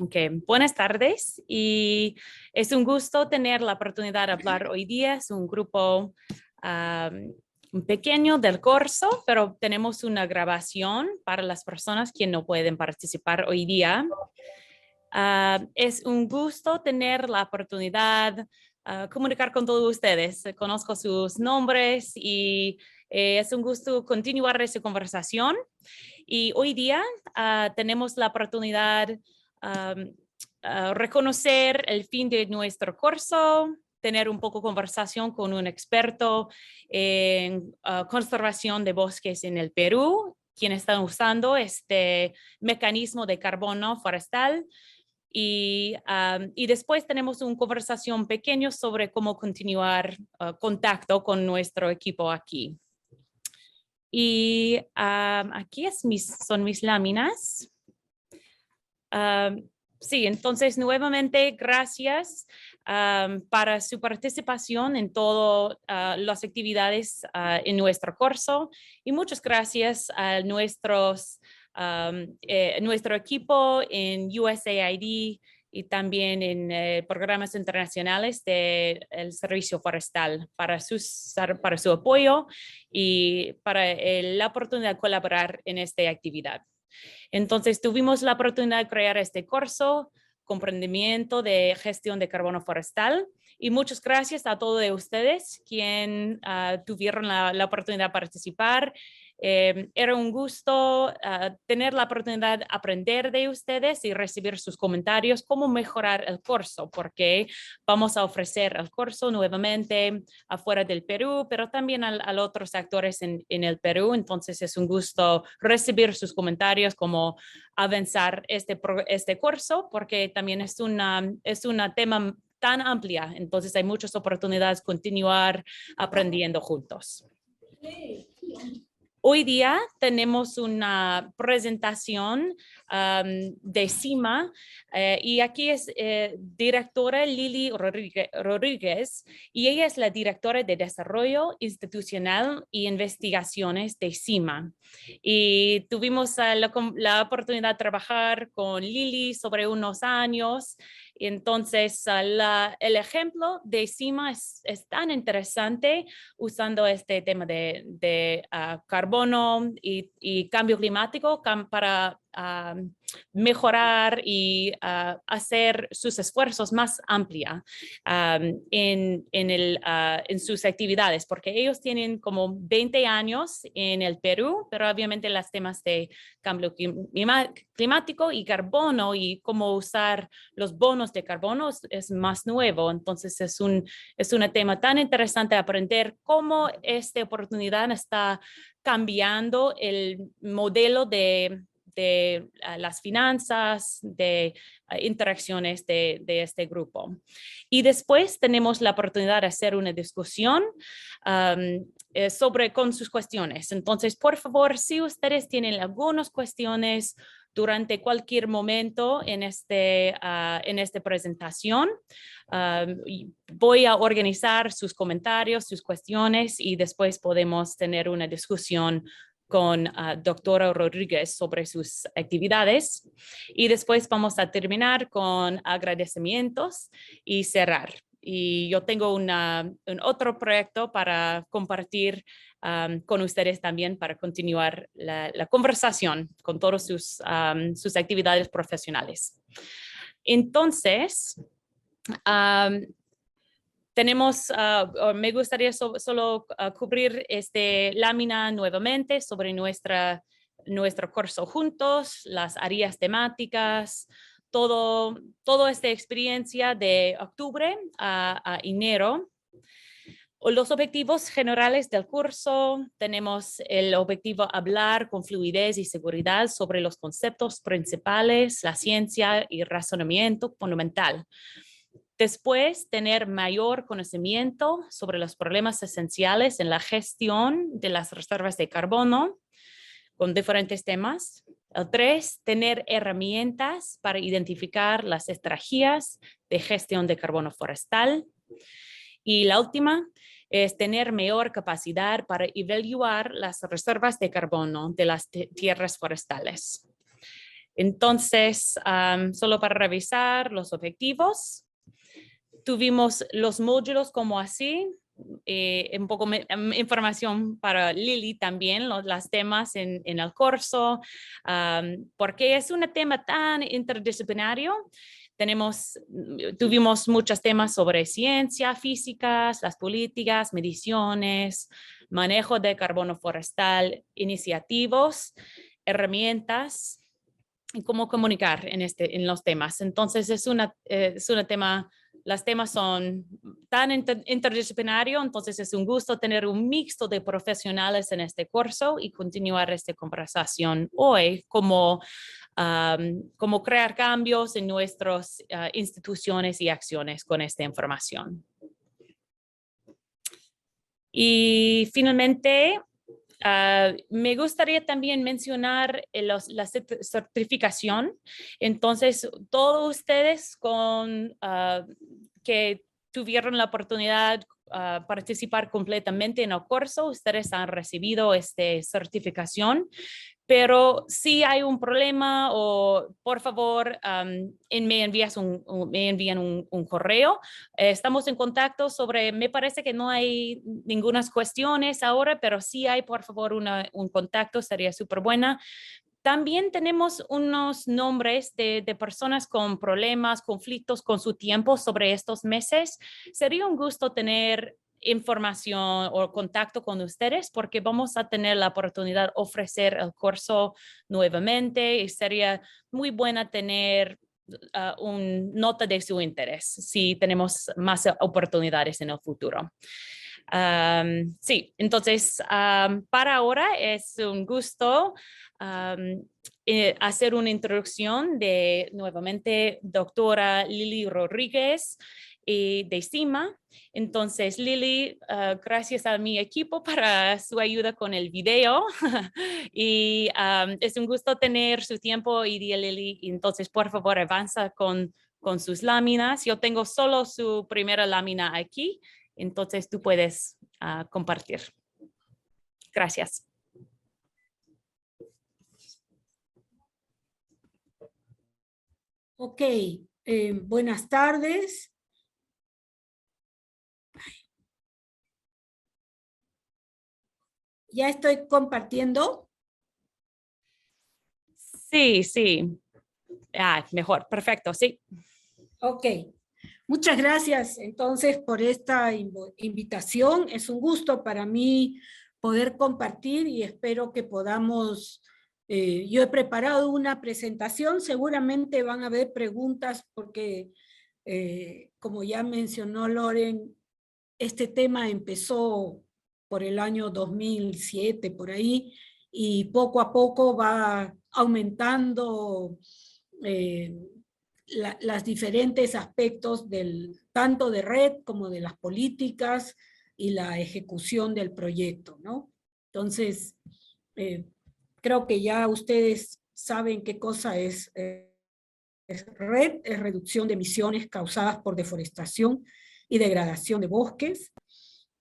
Ok, buenas tardes y es un gusto tener la oportunidad de hablar hoy día. Es un grupo pequeño del curso, pero tenemos una grabación para las personas que no pueden participar hoy día. Es un gusto tener la oportunidad de comunicar con todos ustedes. Conozco sus nombres y es un gusto continuar esta conversación. Y hoy día tenemos la oportunidad reconocer el fin de nuestro curso, tener un poco de conversación con un experto en conservación de bosques en el Perú, quien está usando este mecanismo de carbono forestal. Y después tenemos una conversación pequeña sobre cómo continuar contacto con nuestro equipo aquí. Y aquí son mis láminas. Sí, entonces nuevamente gracias para su participación en todas las actividades en nuestro curso y muchas gracias a nuestro equipo en USAID y también en programas internacionales del Servicio Forestal para su apoyo y para la oportunidad de colaborar en esta actividad. Entonces tuvimos la oportunidad de crear este curso, comprendimiento de gestión de carbono forestal, y muchas gracias a todos ustedes quienes tuvieron la oportunidad de participar. Era un gusto tener la oportunidad de aprender de ustedes y recibir sus comentarios, cómo mejorar el curso, porque vamos a ofrecer el curso nuevamente afuera del Perú, pero también a otros actores en el Perú. Entonces es un gusto recibir sus comentarios, cómo avanzar este curso, porque también es un tema tan amplia, entonces hay muchas oportunidades de continuar aprendiendo juntos. Hoy día tenemos una presentación de CIMA y aquí es directora Lili Rodríguez y ella es la directora de Desarrollo Institucional y Investigaciones de CIMA. Y tuvimos la oportunidad de trabajar con Lili sobre unos años. Entonces, el ejemplo de CIMA es tan interesante usando este tema de carbono y cambio climático para mejorar y hacer sus esfuerzos más amplios en sus actividades, porque ellos tienen como 20 años en el Perú, pero obviamente los temas de cambio climático y carbono y cómo usar los bonos de carbono es más nuevo. Entonces es un tema tan interesante aprender cómo esta oportunidad está cambiando el modelo de las finanzas, de interacciones de este grupo. Y después tenemos la oportunidad de hacer una discusión con sus cuestiones. Entonces, por favor, si ustedes tienen algunas cuestiones durante cualquier momento en esta presentación, voy a organizar sus comentarios, sus cuestiones y después podemos tener una discusión con doctora Rodríguez sobre sus actividades y después vamos a terminar con agradecimientos y cerrar. Y yo tengo un otro proyecto para compartir con ustedes también para continuar la conversación con todas sus actividades profesionales. Entonces, me gustaría solo cubrir esta lámina nuevamente sobre nuestro curso juntos, las áreas temáticas, toda esta experiencia de octubre a enero. Los objetivos generales del curso, tenemos el objetivo hablar con fluidez y seguridad sobre los conceptos principales, la ciencia y razonamiento fundamental. Después, tener mayor conocimiento sobre los problemas esenciales en la gestión de las reservas de carbono con diferentes temas. El 3, tener herramientas para identificar las estrategias de gestión de carbono forestal. Y la última es tener mayor capacidad para evaluar las reservas de carbono de las tierras forestales. Entonces, solo para revisar los objetivos, tuvimos los módulos como así, un poco información para Lili también, los temas en el curso, porque es un tema tan interdisciplinario. Tuvimos muchos temas sobre ciencia, físicas, las políticas, mediciones, manejo de carbono forestal, iniciativas, herramientas y cómo comunicar en los temas. Entonces es una tema. Los temas son tan interdisciplinarios, entonces es un gusto tener un mixto de profesionales en este curso y continuar esta conversación hoy como crear cambios en nuestras instituciones y acciones con esta información. Y finalmente, me gustaría también mencionar la certificación. Entonces, todos ustedes que tuvieron la oportunidad de participar completamente en el curso, ustedes han recibido esta certificación. Pero si hay un problema o por favor me envían un correo. Estamos en contacto me parece que no hay ninguna cuestiones ahora, pero si hay por favor un contacto, sería súper buena. También tenemos unos nombres de personas con problemas, conflictos con su tiempo sobre estos meses. Sería un gusto tener información o contacto con ustedes porque vamos a tener la oportunidad de ofrecer el curso nuevamente y sería muy buena tener una nota de su interés si tenemos más oportunidades en el futuro. Sí, entonces para ahora es un gusto hacer una introducción de nuevamente doctora Lili Rodríguez de CIMA. Entonces, Lili, gracias a mi equipo para su ayuda con el video. Y es un gusto tener su tiempo hoy día, Lili. Entonces, por favor, avanza con sus láminas. Yo tengo solo su primera lámina aquí. Entonces, tú puedes compartir. Gracias. Ok, buenas tardes. ¿Ya estoy compartiendo? Sí. Mejor, perfecto, sí. Ok, muchas gracias entonces por esta invitación. Es un gusto para mí poder compartir y espero que podamos... yo he preparado una presentación, seguramente van a haber preguntas porque, como ya mencionó Loren, este tema empezó por el año 2007, por ahí, y poco a poco va aumentando las diferentes aspectos tanto de red como de las políticas y la ejecución del proyecto, ¿no? Entonces, creo que ya ustedes saben qué cosa es red, es reducción de emisiones causadas por deforestación y degradación de bosques.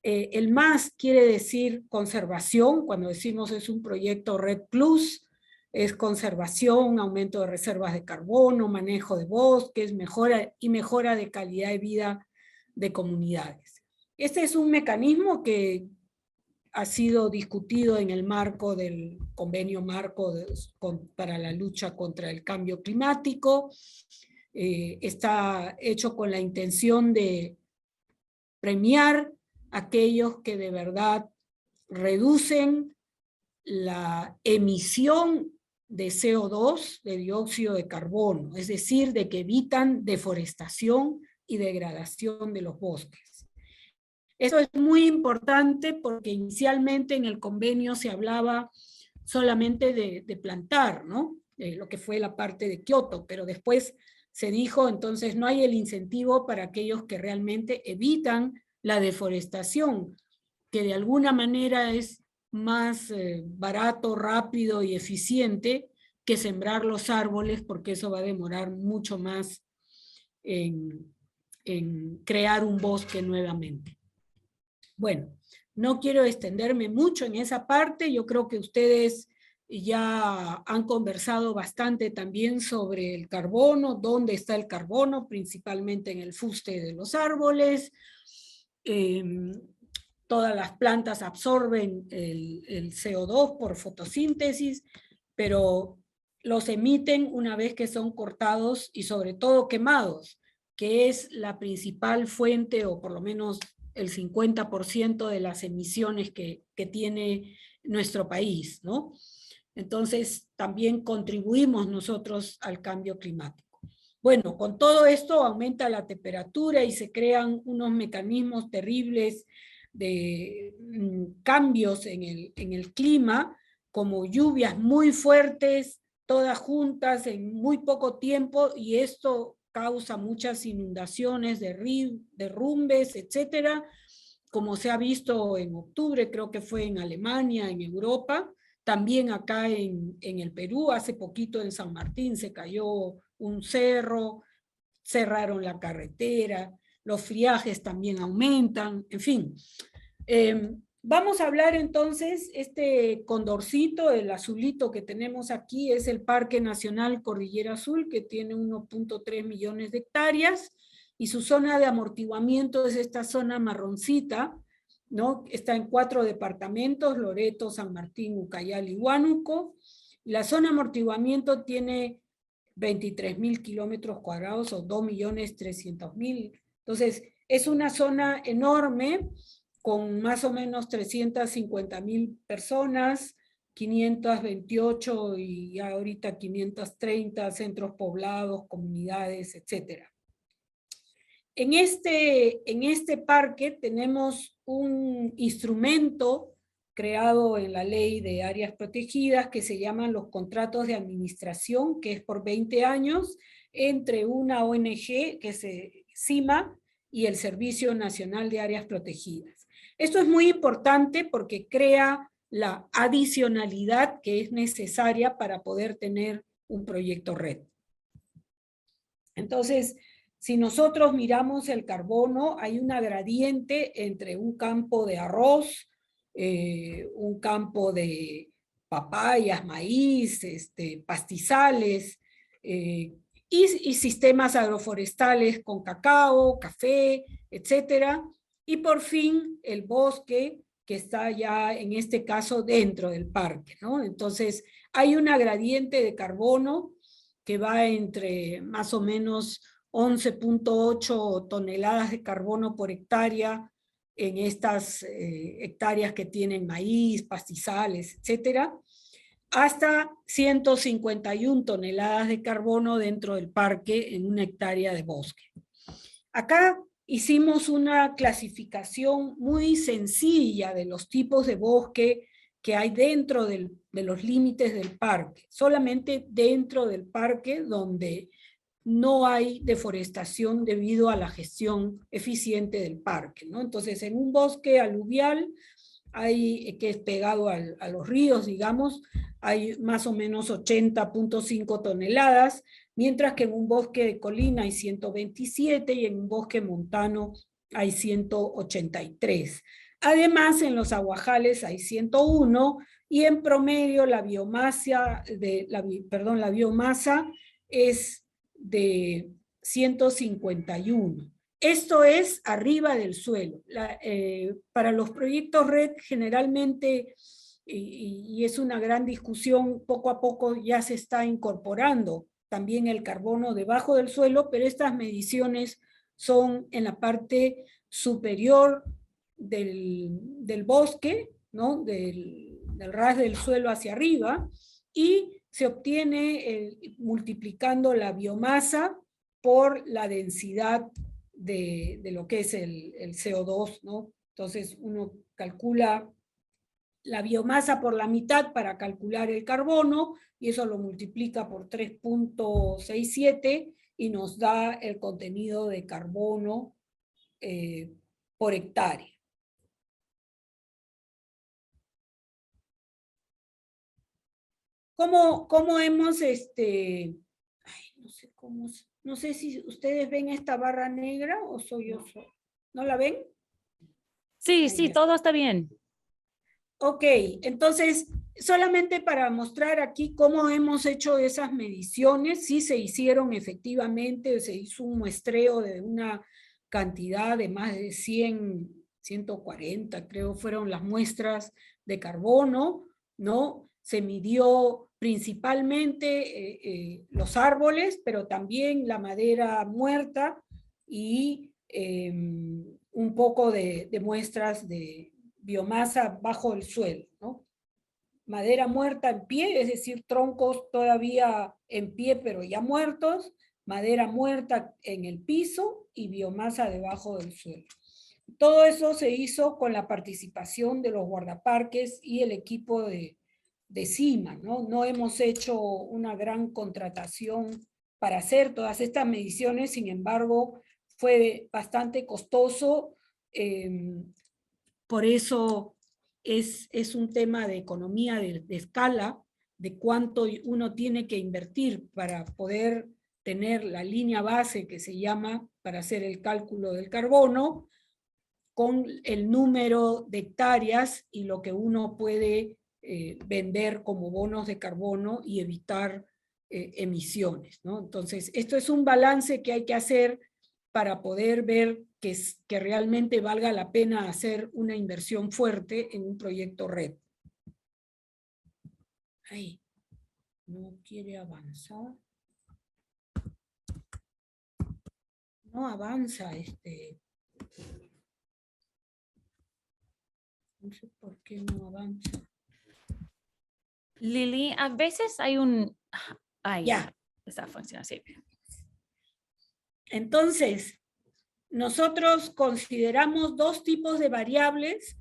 El más quiere decir conservación, cuando decimos es un proyecto Red Plus, es conservación, aumento de reservas de carbono, manejo de bosques, mejora de calidad de vida de comunidades. Este es un mecanismo que ha sido discutido en el marco del convenio marco para la lucha contra el cambio climático. Está hecho con la intención de premiar aquellos que de verdad reducen la emisión de CO2, de dióxido de carbono, es decir, de que evitan deforestación y degradación de los bosques. Eso es muy importante porque inicialmente en el convenio se hablaba solamente de plantar, ¿no? Lo que fue la parte de Kioto, pero después se dijo, entonces no hay el incentivo para aquellos que realmente evitan la deforestación, que de alguna manera es más barato, rápido y eficiente que sembrar los árboles, porque eso va a demorar mucho más en crear un bosque nuevamente. Bueno, no quiero extenderme mucho en esa parte, yo creo que ustedes ya han conversado bastante también sobre el carbono, dónde está el carbono, principalmente en el fuste de los árboles. Todas las plantas absorben el CO2 por fotosíntesis, pero los emiten una vez que son cortados y sobre todo quemados, que es la principal fuente, o por lo menos el 50% de las emisiones que tiene nuestro país, ¿no? Entonces, también contribuimos nosotros al cambio climático. Bueno, con todo esto aumenta la temperatura y se crean unos mecanismos terribles de cambios en el clima, como lluvias muy fuertes, todas juntas en muy poco tiempo, y esto causa muchas inundaciones, derrumbes, etcétera, como se ha visto en octubre, creo que fue en Alemania, en Europa, también acá en el Perú, hace poquito en San Martín se cayó un cerro, cerraron la carretera, los friajes también aumentan, en fin. Vamos a hablar entonces, este condorcito, el azulito que tenemos aquí, es el Parque Nacional Cordillera Azul, que tiene 1.3 millones de hectáreas, y su zona de amortiguamiento es esta zona marroncita, ¿no? Está en 4 departamentos, Loreto, San Martín, Ucayali y Huánuco. La zona de amortiguamiento tiene 23.000 kilómetros cuadrados o 2.300.000. Entonces, es una zona enorme con más o menos 350.000 personas, 528 y ahorita 530 centros poblados, comunidades, etc. En este parque tenemos un instrumento creado en la ley de áreas protegidas que se llaman los contratos de administración, que es por 20 años, entre una ONG, que es CIMA, y el Servicio Nacional de Áreas Protegidas. Esto es muy importante porque crea la adicionalidad que es necesaria para poder tener un proyecto red. Entonces, si nosotros miramos el carbono, hay una gradiente entre un campo de arroz, un campo de papayas, maíz, pastizales, y sistemas agroforestales con cacao, café, etcétera. Y por fin el bosque, que está ya en este caso dentro del parque, ¿no? Entonces hay una gradiente de carbono que va entre más o menos 11.8 toneladas de carbono por hectárea en estas hectáreas que tienen maíz, pastizales, etcétera, hasta 151 toneladas de carbono dentro del parque en una hectárea de bosque. Acá hicimos una clasificación muy sencilla de los tipos de bosque que hay dentro de los límites del parque, solamente dentro del parque donde no hay deforestación debido a la gestión eficiente del parque, ¿no? Entonces, en un bosque aluvial, que es pegado a los ríos, digamos, hay más o menos 80.5 toneladas, mientras que en un bosque de colina hay 127 y en un bosque montano hay 183. Además, en los aguajales hay 101 y en promedio la biomasa es de 151. Esto es arriba del suelo. Para los proyectos red generalmente, y es una gran discusión, poco a poco ya se está incorporando también el carbono debajo del suelo, pero estas mediciones son en la parte superior del bosque, ¿no? del ras del suelo hacia arriba, y se obtiene multiplicando la biomasa por la densidad de lo que es el CO2, ¿no? Entonces uno calcula la biomasa por la mitad para calcular el carbono, y eso lo multiplica por 3.67 y nos da el contenido de carbono por hectárea. ¿Cómo hemos, ay, no sé cómo, no sé si ustedes ven esta barra negra o soy yo solo? ¿No la ven? Sí, sí, todo está bien. Ok, entonces solamente para mostrar aquí cómo hemos hecho esas mediciones. Sí se hicieron efectivamente, se hizo un muestreo de una cantidad de más de 140, creo fueron las muestras de carbono, ¿no? Se midió principalmente los árboles, pero también la madera muerta y un poco de muestras de biomasa bajo el suelo, ¿no? Madera muerta en pie, es decir, troncos todavía en pie pero ya muertos, madera muerta en el piso y biomasa debajo del suelo. Todo eso se hizo con la participación de los guardaparques y el equipo de CIMA, ¿no? No hemos hecho una gran contratación para hacer todas estas mediciones, sin embargo, fue bastante costoso, por eso es un tema de economía de escala, de cuánto uno tiene que invertir para poder tener la línea base que se llama para hacer el cálculo del carbono, con el número de hectáreas y lo que uno puede vender como bonos de carbono y evitar emisiones, ¿no? Entonces, esto es un balance que hay que hacer para poder ver que realmente valga la pena hacer una inversión fuerte en un proyecto red. Ay, no quiere avanzar. No avanza no sé por qué no avanza. Lili, a veces hay un... Ay, Ya. Está funcionando, sí. Entonces, nosotros consideramos dos tipos de variables.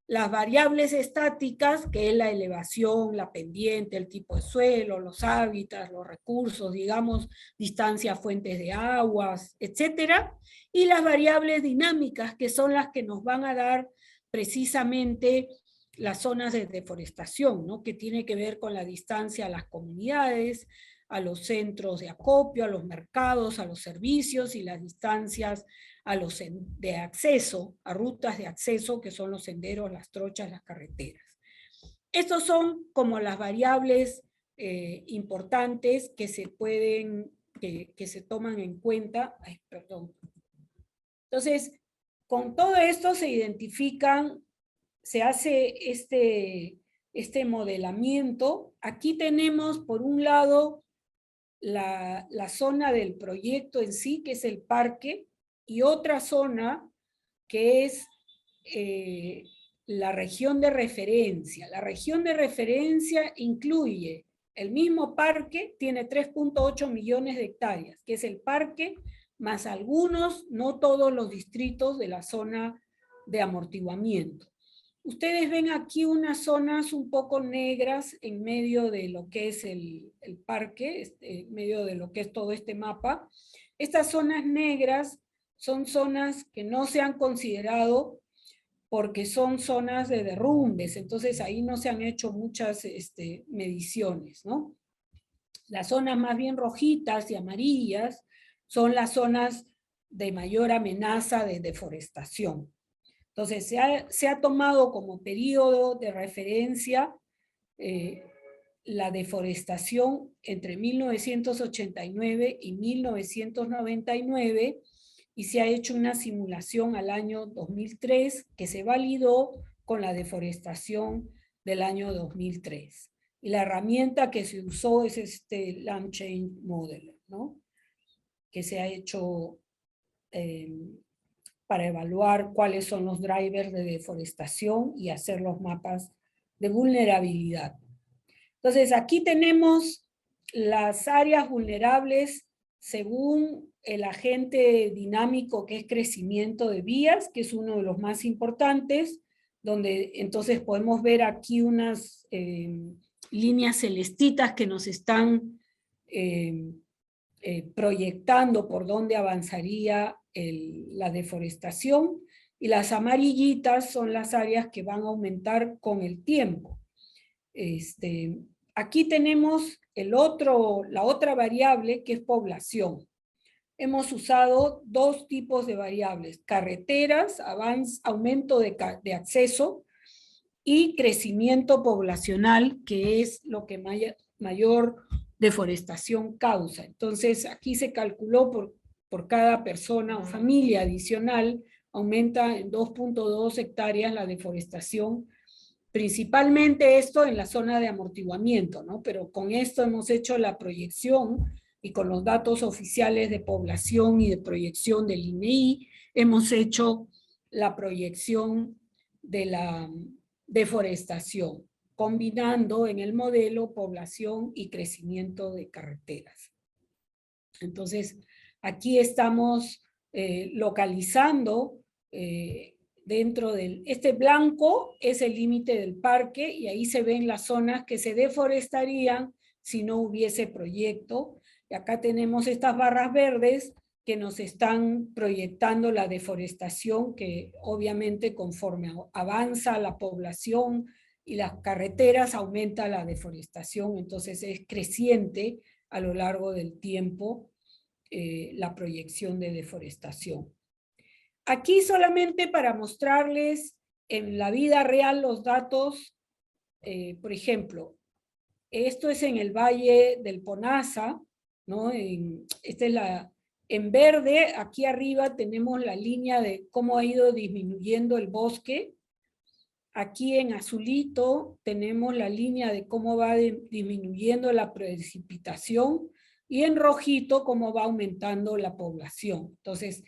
Las variables estáticas, que es la elevación, la pendiente, el tipo de suelo, los hábitats, los recursos, digamos, distancia a fuentes de aguas, etcétera. Y las variables dinámicas, que son las que nos van a dar precisamente las zonas de deforestación, ¿no? Que tiene que ver con la distancia a las comunidades, a los centros de acopio, a los mercados, a los servicios y las distancias a los de acceso, a rutas de acceso que son los senderos, las trochas, las carreteras. Estos son como las variables importantes que se pueden, que se toman en cuenta. Ay, perdón. Entonces, con todo esto se identifican, se hace este modelamiento. Aquí tenemos, por un lado, la zona del proyecto en sí, que es el parque, y otra zona que es la región de referencia. La región de referencia incluye el mismo parque, tiene 3.8 millones de hectáreas, que es el parque, más algunos, no todos los distritos de la zona de amortiguamiento. Ustedes ven aquí unas zonas un poco negras en medio de lo que es el parque, en medio de lo que es todo este mapa. Estas zonas negras son zonas que no se han considerado porque son zonas de derrumbes, entonces ahí no se han hecho muchas mediciones, ¿no? Las zonas más bien rojitas y amarillas son las zonas de mayor amenaza de deforestación. Entonces, se ha tomado como periodo de referencia la deforestación entre 1989 y 1999 y se ha hecho una simulación al año 2003 que se validó con la deforestación del año 2003. Y la herramienta que se usó es Land Change Modeler, ¿no? Que se ha hecho para evaluar cuáles son los drivers de deforestación y hacer los mapas de vulnerabilidad. Entonces, aquí tenemos las áreas vulnerables según el agente dinámico que es crecimiento de vías, que es uno de los más importantes, donde entonces podemos ver aquí unas líneas celestitas que nos están proyectando por dónde avanzaría la deforestación, y las amarillitas son las áreas que van a aumentar con el tiempo. Aquí tenemos la otra variable que es población. Hemos usado dos tipos de variables: carreteras, aumento de acceso, y crecimiento poblacional, que es lo que mayor deforestación causa. Entonces, aquí se calculó por cada persona o familia adicional, aumenta en 2.2 hectáreas la deforestación, principalmente esto en la zona de amortiguamiento, ¿no? Pero con esto hemos hecho la proyección y con los datos oficiales de población y de proyección del INEI, hemos hecho la proyección de la deforestación, combinando en el modelo población y crecimiento de carreteras. Entonces, aquí estamos localizando dentro del... Este blanco es el límite del parque y ahí se ven las zonas que se deforestarían si no hubiese proyecto. Y acá tenemos estas barras verdes que nos están proyectando la deforestación, que obviamente conforme avanza la población y las carreteras aumenta la deforestación, entonces es creciente a lo largo del tiempo la proyección de deforestación. Aquí solamente para mostrarles en la vida real los datos, por ejemplo, esto es en el Valle del Ponasa, ¿no? Esta es en verde, aquí arriba tenemos la línea de cómo ha ido disminuyendo el bosque. Aquí en azulito tenemos la línea de cómo va disminuyendo la precipitación y en rojito cómo va aumentando la población. Entonces,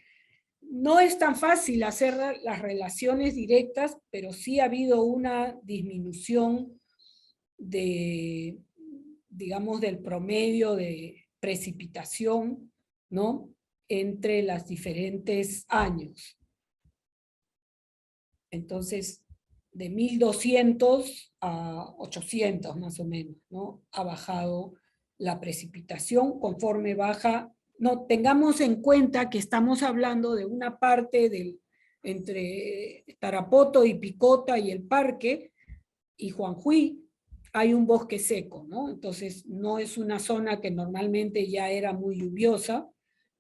no es tan fácil hacer las relaciones directas, pero sí ha habido una disminución de, digamos, del promedio de precipitación, ¿no? Entre los diferentes años. Entonces, de 1200 a 800 más o menos, ¿no? Ha bajado la precipitación conforme baja. No, tengamos en cuenta que estamos hablando de una parte entre Tarapoto y Picota y el parque y Juanjuy, hay un bosque seco, ¿no? Entonces no es una zona que normalmente ya era muy lluviosa,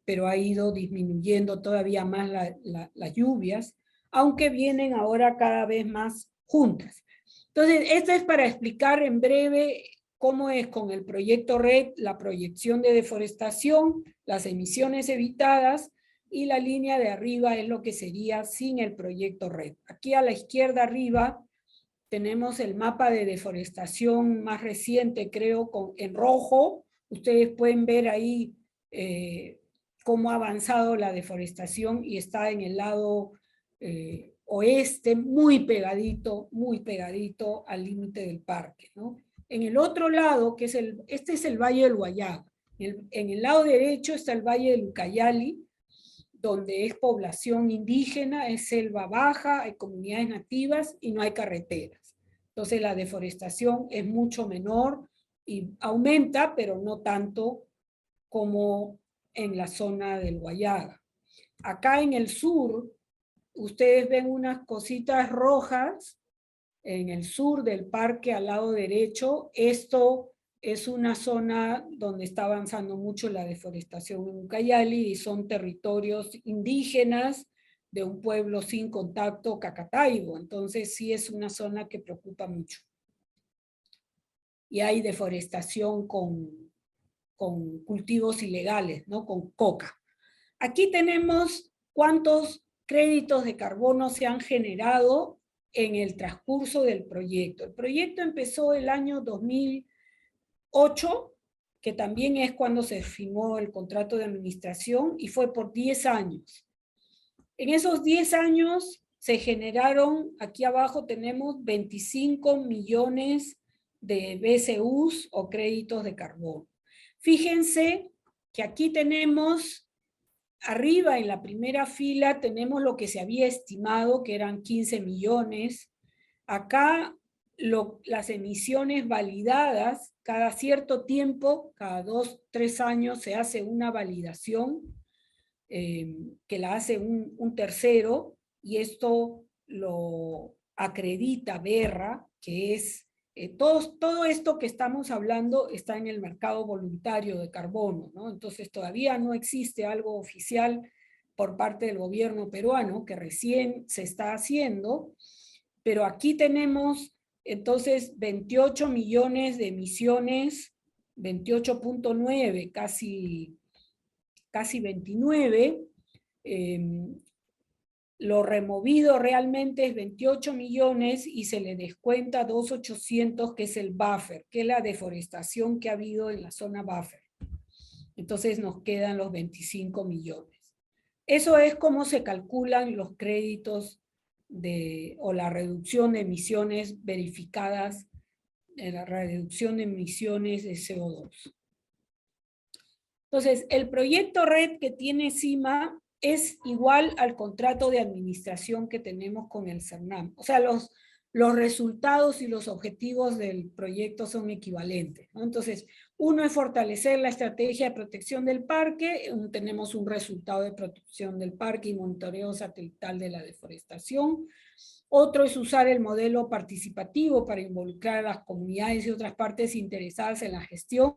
pero ha ido disminuyendo todavía más las lluvias, aunque vienen ahora cada vez más juntas. Entonces, esto es para explicar en breve cómo es con el proyecto RED, la proyección de deforestación, las emisiones evitadas, y la línea de arriba es lo que sería sin el proyecto RED. Aquí a la izquierda arriba tenemos el mapa de deforestación más reciente, creo, en rojo. Ustedes pueden ver ahí cómo ha avanzado la deforestación y está en el lado oeste, muy pegadito al límite del parque, ¿no? En el otro lado, que es este es el Valle del Guayaga. En el lado derecho está el Valle del Ucayali, donde es población indígena, es selva baja, hay comunidades nativas y no hay carreteras. Entonces la deforestación es mucho menor y aumenta, pero no tanto como en la zona del Guayaga. Acá en el sur, ustedes ven unas cositas rojas en el sur del parque al lado derecho. Esto es una zona donde está avanzando mucho la deforestación en Ucayali y son territorios indígenas de un pueblo sin contacto, Cacataibo. Entonces sí es una zona que preocupa mucho. Y hay deforestación con cultivos ilegales, ¿no? Con coca. Aquí tenemos cuántos créditos de carbono se han generado en el transcurso del proyecto. El proyecto empezó el año 2008, que también es cuando se firmó el contrato de administración, y fue por 10 años. En esos 10 años se generaron, aquí abajo tenemos 25 millones de BCUs o créditos de carbono. Fíjense que aquí tenemos, arriba en la primera fila tenemos lo que se había estimado, que eran 15 millones. Acá las emisiones validadas, cada cierto tiempo, cada 2, 3 años se hace una validación que la hace un tercero, y esto lo acredita Verra, que es todo esto que estamos hablando está en el mercado voluntario de carbono, ¿no? Entonces todavía no existe algo oficial por parte del gobierno peruano, que recién se está haciendo, pero aquí tenemos Entonces, 28 millones de emisiones, 28.9, casi 29. Lo removido realmente es 28 millones y se le descuenta 2.800, que es el buffer, que es la deforestación que ha habido en la zona buffer. Entonces nos quedan los 25 millones. Eso es cómo se calculan los créditos o la reducción de emisiones verificadas, la reducción de emisiones de CO2. Entonces, el proyecto RED que tiene CIMA es igual al contrato de administración que tenemos con el CERNAM. O sea, los resultados y los objetivos del proyecto son equivalentes, ¿no? Entonces, uno es fortalecer la estrategia de protección del parque, tenemos un resultado de protección del parque y monitoreo satelital de la deforestación. Otro es usar el modelo participativo para involucrar a las comunidades y otras partes interesadas en la gestión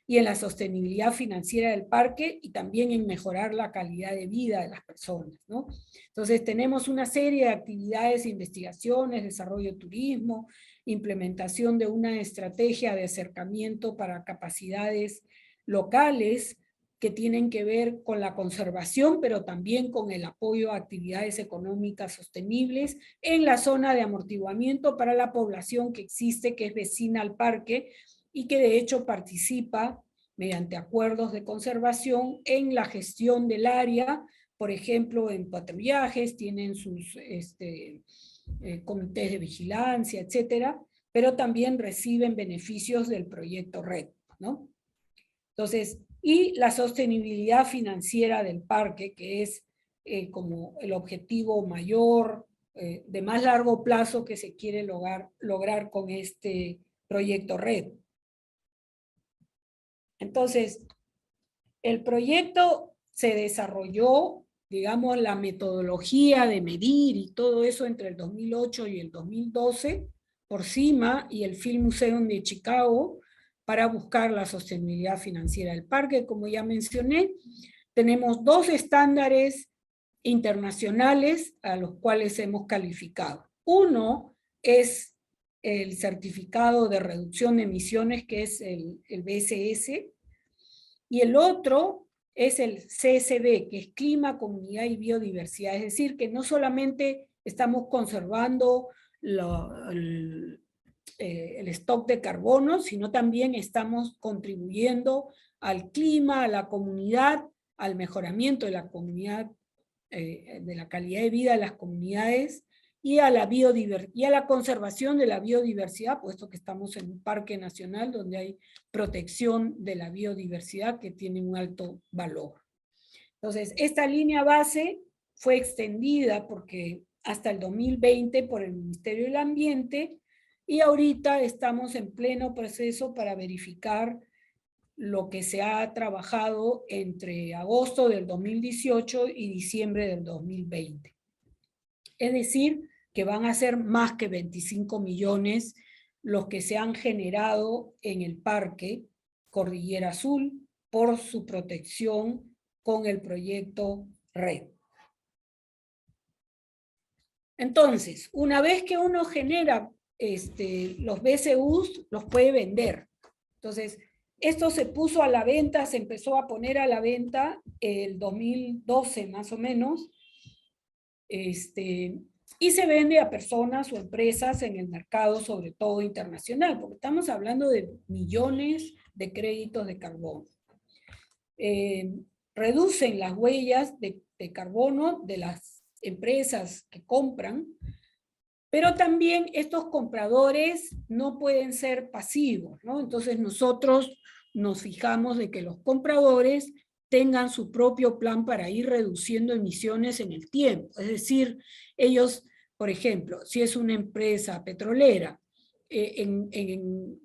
y en la sostenibilidad financiera del parque y también en mejorar la calidad de vida de las personas, ¿no? Entonces tenemos una serie de actividades, investigaciones, desarrollo de turismo, implementación de una estrategia de acercamiento para capacidades locales que tienen que ver con la conservación, pero también con el apoyo a actividades económicas sostenibles en la zona de amortiguamiento para la población que existe, que es vecina al parque, y que de hecho participa mediante acuerdos de conservación en la gestión del área, por ejemplo, en patrullajes, tienen sus comités de vigilancia, etcétera, pero también reciben beneficios del proyecto RED, ¿no? Entonces, y la sostenibilidad financiera del parque, que es como el objetivo mayor, de más largo plazo que se quiere lograr con este proyecto RED. Entonces, el proyecto se desarrolló, digamos, la metodología de medir y todo eso entre el 2008 y el 2012 por CIMA y el Field Museum de Chicago para buscar la sostenibilidad financiera del parque. Como ya mencioné, tenemos 2 estándares internacionales a los cuales hemos calificado. Uno es el certificado de reducción de emisiones, que es el BSS, y el otro es el CSB, que es Clima, Comunidad y Biodiversidad. Es decir, que no solamente estamos conservando el stock de carbono, sino también estamos contribuyendo al clima, a la comunidad, al mejoramiento de la comunidad, de la calidad de vida de las comunidades y a la conservación de la biodiversidad, puesto que estamos en un parque nacional donde hay protección de la biodiversidad que tiene un alto valor. Entonces, esta línea base fue extendida hasta el 2020 por el Ministerio del Ambiente y ahorita estamos en pleno proceso para verificar lo que se ha trabajado entre agosto del 2018 y diciembre del 2020. Es decir, que van a ser más que 25 millones los que se han generado en el Parque Cordillera Azul por su protección con el proyecto RED. Entonces, una vez que uno genera los BCUs, los puede vender. Entonces, esto se puso a la venta, se empezó a poner a la venta el 2012 más o menos, y se vende a personas o empresas en el mercado, sobre todo internacional, porque estamos hablando de millones de créditos de carbono. Reducen las huellas de carbono de las empresas que compran, pero también estos compradores no pueden ser pasivos, ¿no? Entonces nosotros nos fijamos de que los compradores tengan su propio plan para ir reduciendo emisiones en el tiempo. Es decir, ellos, por ejemplo, si es una empresa petrolera, en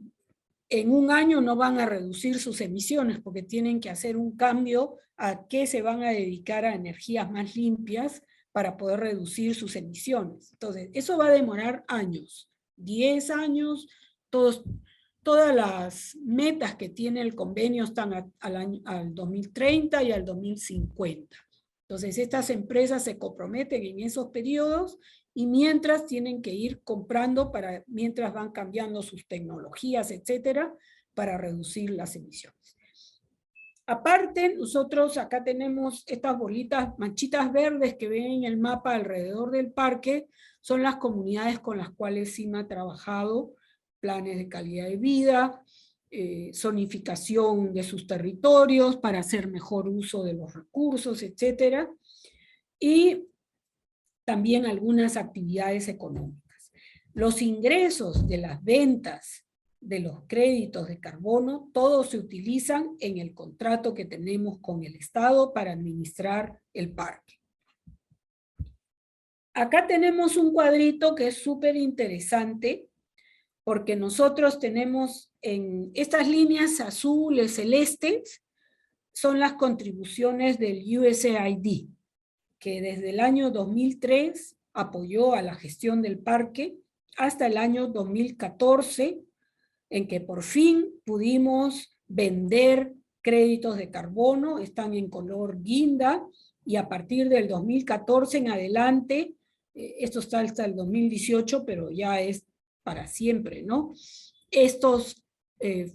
un año no van a reducir sus emisiones porque tienen que hacer un cambio a qué se van a dedicar a energías más limpias para poder reducir sus emisiones. Entonces, eso va a demorar años, 10 años, todas las metas que tiene el convenio están al 2030 y al 2050. Entonces, estas empresas se comprometen en esos periodos y mientras tienen que ir comprando mientras van cambiando sus tecnologías, etcétera, para reducir las emisiones. Aparte, nosotros acá tenemos estas bolitas, manchitas verdes que ven en el mapa alrededor del parque, son las comunidades con las cuales CIMA ha trabajado, planes de calidad de vida, zonificación de sus territorios para hacer mejor uso de los recursos, etcétera, y también algunas actividades económicas. Los ingresos de las ventas de los créditos de carbono, todos se utilizan en el contrato que tenemos con el Estado para administrar el parque. Acá tenemos un cuadrito que es súper interesante, porque nosotros tenemos en estas líneas azules, celestes, son las contribuciones del USAID, que desde el año 2003 apoyó a la gestión del parque hasta el año 2014, en que por fin pudimos vender créditos de carbono, están en color guinda, y a partir del 2014 en adelante, esto está hasta el 2018, pero ya es para siempre, ¿no? Estos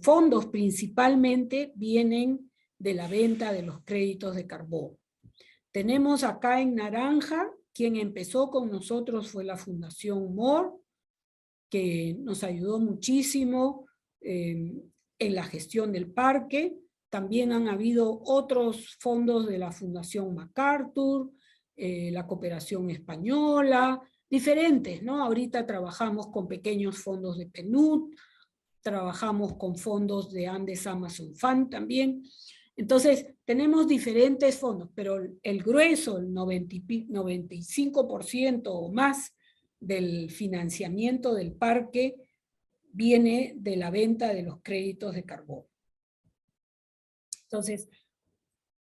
fondos principalmente vienen de la venta de los créditos de carbono. Tenemos acá en naranja, quien empezó con nosotros fue la Fundación More, que nos ayudó muchísimo en la gestión del parque. También han habido otros fondos de la Fundación MacArthur, la Cooperación Española, diferentes, ¿no? Ahorita trabajamos con pequeños fondos de PNUD, trabajamos con fondos de Andes Amazon Fund también. Entonces, tenemos diferentes fondos, pero el grueso, el 95% o más del financiamiento del parque viene de la venta de los créditos de carbono. Entonces,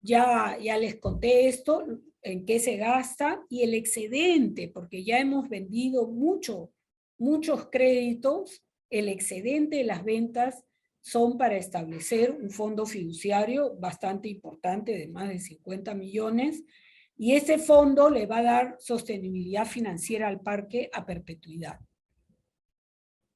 ya les conté esto, en qué se gasta, y el excedente, porque ya hemos vendido muchos créditos, el excedente de las ventas son para establecer un fondo fiduciario bastante importante de más de 50 millones, y ese fondo le va a dar sostenibilidad financiera al parque a perpetuidad.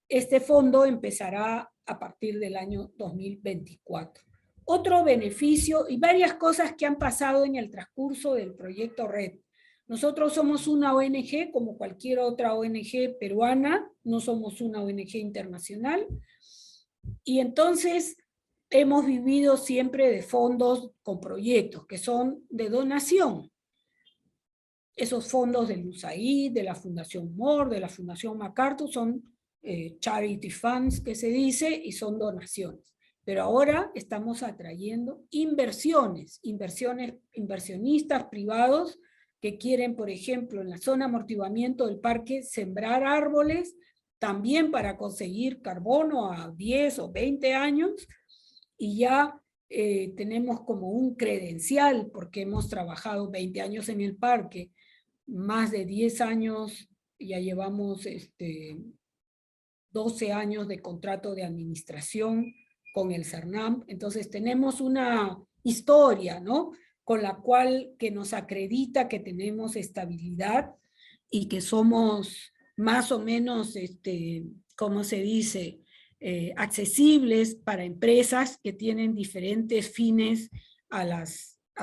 Este fondo empezará a partir del año 2024. Otro beneficio y varias cosas que han pasado en el transcurso del proyecto RED. Nosotros somos una ONG como cualquier otra ONG peruana, no somos una ONG internacional, y entonces hemos vivido siempre de fondos con proyectos que son de donación. Esos fondos del USAID, de la Fundación More, de la Fundación MacArthur, son charity funds que se dice, y son donaciones. Pero ahora estamos atrayendo inversionistas privados que quieren, por ejemplo, en la zona de amortiguamiento del parque, sembrar árboles, también para conseguir carbono a 10 o 20 años, y ya tenemos como un credencial, porque hemos trabajado 20 años en el parque, más de 10 años, ya llevamos 12 años de contrato de administración con el CERNAM, entonces tenemos una historia, ¿no?, con la cual que nos acredita que tenemos estabilidad y que somos más o menos, ¿cómo se dice?, accesibles para empresas que tienen diferentes fines a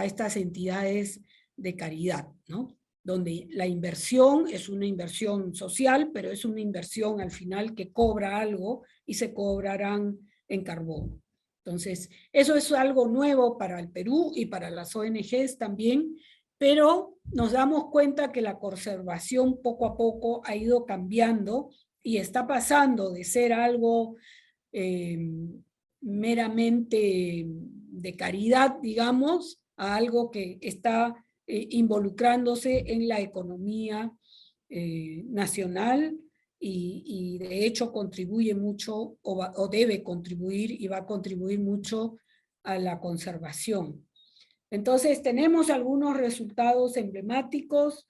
estas entidades de caridad, ¿no?, donde la inversión es una inversión social, pero es una inversión al final que cobra algo y se cobrarán en carbono. Entonces, eso es algo nuevo para el Perú y para las ONGs también, pero nos damos cuenta que la conservación poco a poco ha ido cambiando y está pasando de ser algo meramente de caridad, digamos, a algo que está involucrándose en la economía nacional y de hecho contribuye mucho o debe contribuir y va a contribuir mucho a la conservación. Entonces tenemos algunos resultados emblemáticos,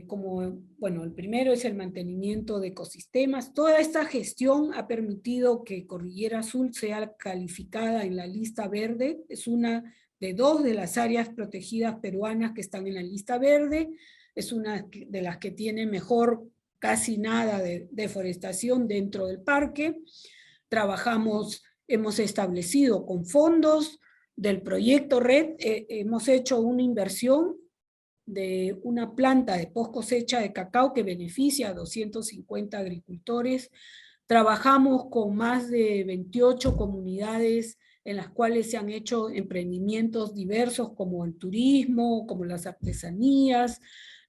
como, bueno, el primero es el mantenimiento de ecosistemas. Toda esta gestión ha permitido que Cordillera Azul sea calificada en la lista verde, es una de 2 de las áreas protegidas peruanas que están en la lista verde. es una de las que tiene mejor, casi nada de deforestación dentro del parque. Hemos establecido con fondos del proyecto RED, hemos hecho una inversión de una planta de post cosecha de cacao que beneficia a 250 agricultores. Trabajamos con más de 28 comunidades en las cuales se han hecho emprendimientos diversos como el turismo, como las artesanías,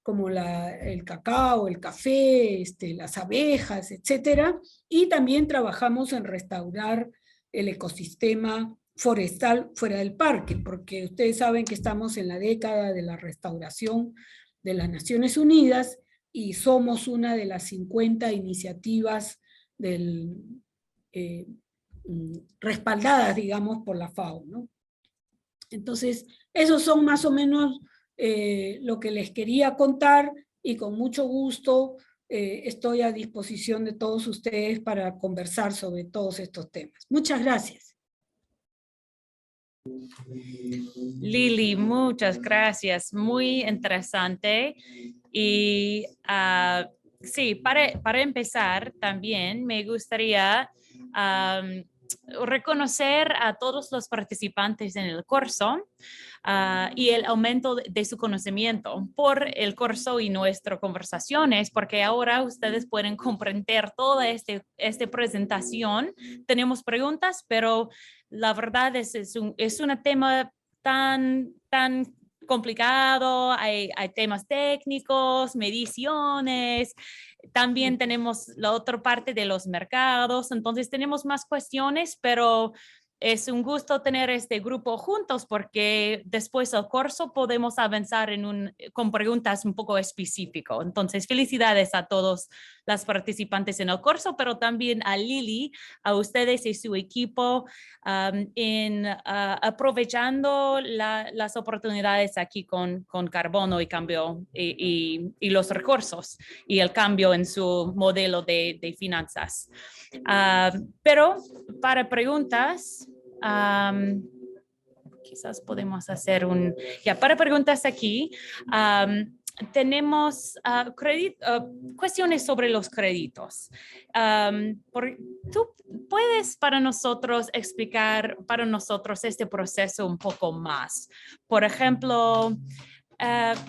como el cacao, el café, las abejas, etcétera. Y también trabajamos en restaurar el ecosistema forestal fuera del parque, porque ustedes saben que estamos en la década de la restauración de las Naciones Unidas y somos una de las 50 iniciativas respaldadas, digamos, por la FAO, ¿no? Entonces, esos son más o menos lo que les quería contar y con mucho gusto estoy a disposición de todos ustedes para conversar sobre todos estos temas. Muchas gracias. Lili, muchas gracias. Muy interesante. Y sí, para empezar también me gustaría reconocer a todos los participantes en el curso y el aumento de su conocimiento por el curso y nuestras conversaciones, porque ahora ustedes pueden comprender toda esta presentación. Tenemos preguntas, pero la verdad es un tema tan complicado, hay temas técnicos, mediciones, también tenemos la otra parte de los mercados, entonces tenemos más cuestiones, pero es un gusto tener este grupo juntos porque después del curso podemos avanzar con preguntas un poco específicas. Entonces, felicidades a todos los participantes en el curso, pero también a Lili, a ustedes y su equipo aprovechando las oportunidades aquí con carbono y cambio y los recursos y el cambio en su modelo de finanzas. Pero para preguntas, quizás podemos hacer para preguntas aquí, tenemos cuestiones sobre los créditos. ¿Tú puedes para nosotros explicar para nosotros este proceso un poco más? Por ejemplo,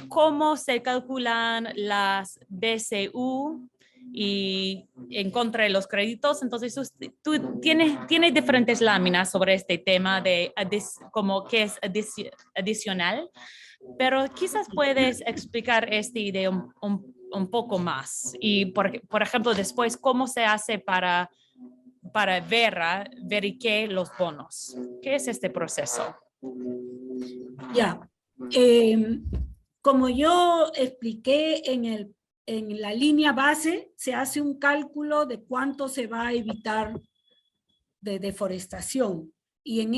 ¿cómo se calculan las DCU y en contra de los créditos? Entonces, tú tienes diferentes láminas sobre este tema de como que es adicional, pero quizás puedes explicar esta idea un poco más. Y, por ejemplo, después, ¿cómo se hace para verificar los bonos? ¿Qué es este proceso? Ya. Como yo expliqué en la línea base, se hace un cálculo de cuánto se va a evitar de deforestación. Y en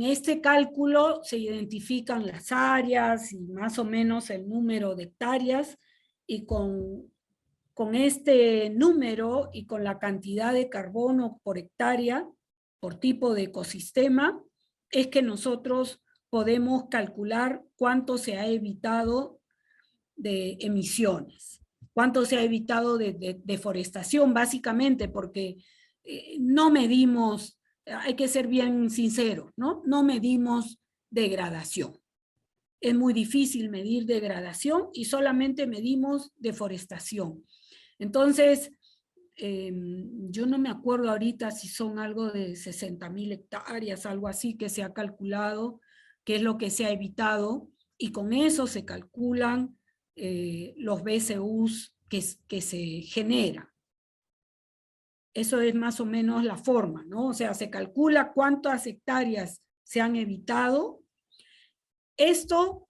este cálculo se identifican las áreas y más o menos el número de hectáreas, y con este número y con la cantidad de carbono por hectárea, por tipo de ecosistema, es que nosotros podemos calcular cuánto se ha evitado de emisiones, cuánto se ha evitado de deforestación, básicamente, porque no medimos, hay que ser bien sinceros, ¿no? No medimos degradación. Es muy difícil medir degradación y solamente medimos deforestación. Entonces, yo no me acuerdo ahorita si son algo de 60.000 hectáreas, algo así que se ha calculado, qué es lo que se ha evitado, y con eso se calculan los BCUs que se generan. Eso es más o menos la forma, ¿no? O sea, se calcula cuántas hectáreas se han evitado. Esto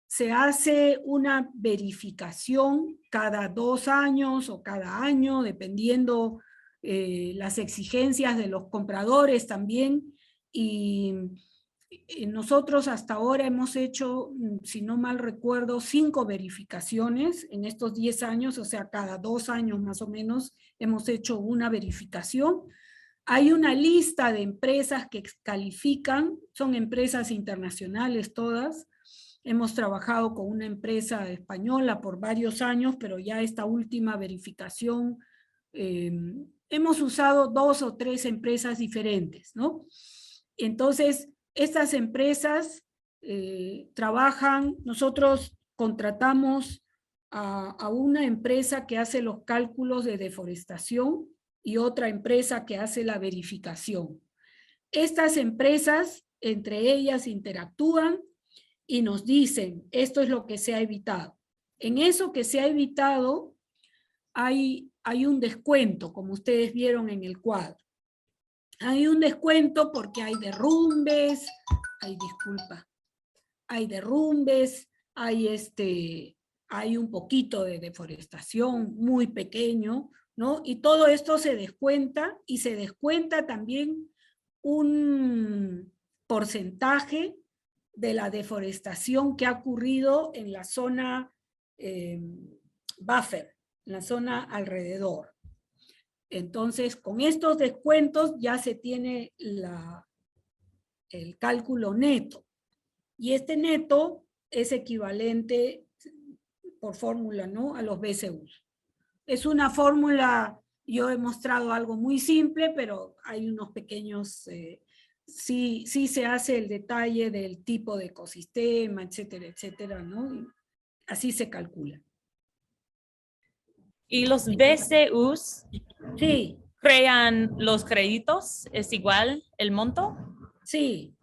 se hace una verificación cada 2 años o cada año, dependiendo las exigencias de los compradores también. Y nosotros hasta ahora hemos hecho, si no mal recuerdo, 5 verificaciones en estos 10 años, o sea, cada 2 años más o menos hemos hecho una verificación. Hay una lista de empresas que califican, son empresas internacionales todas, Hemos trabajado con una empresa española por varios años, pero ya esta última verificación hemos usado 2 o 3 empresas diferentes, ¿no? Entonces, estas empresas trabajan, nosotros contratamos a una empresa que hace los cálculos de deforestación y otra empresa que hace la verificación. Estas empresas, entre ellas, interactúan y nos dicen, esto es lo que se ha evitado. En eso que se ha evitado hay un descuento, como ustedes vieron en el cuadro. Hay un descuento porque hay derrumbes, hay derrumbes, hay un poquito de deforestación muy pequeño, ¿no? Y todo esto se descuenta y se descuenta también un porcentaje de la deforestación que ha ocurrido en la zona buffer, en la zona alrededor. Entonces, con estos descuentos ya se tiene el cálculo neto. Y este neto es equivalente por fórmula, ¿no?, a los BCUs. Es una fórmula, yo he mostrado algo muy simple, pero hay unos pequeños, sí se hace el detalle del tipo de ecosistema, etcétera, etcétera, ¿no? Y así se calcula. ¿Y los BCUs Sí, crean los créditos? ¿Es igual el monto? sí.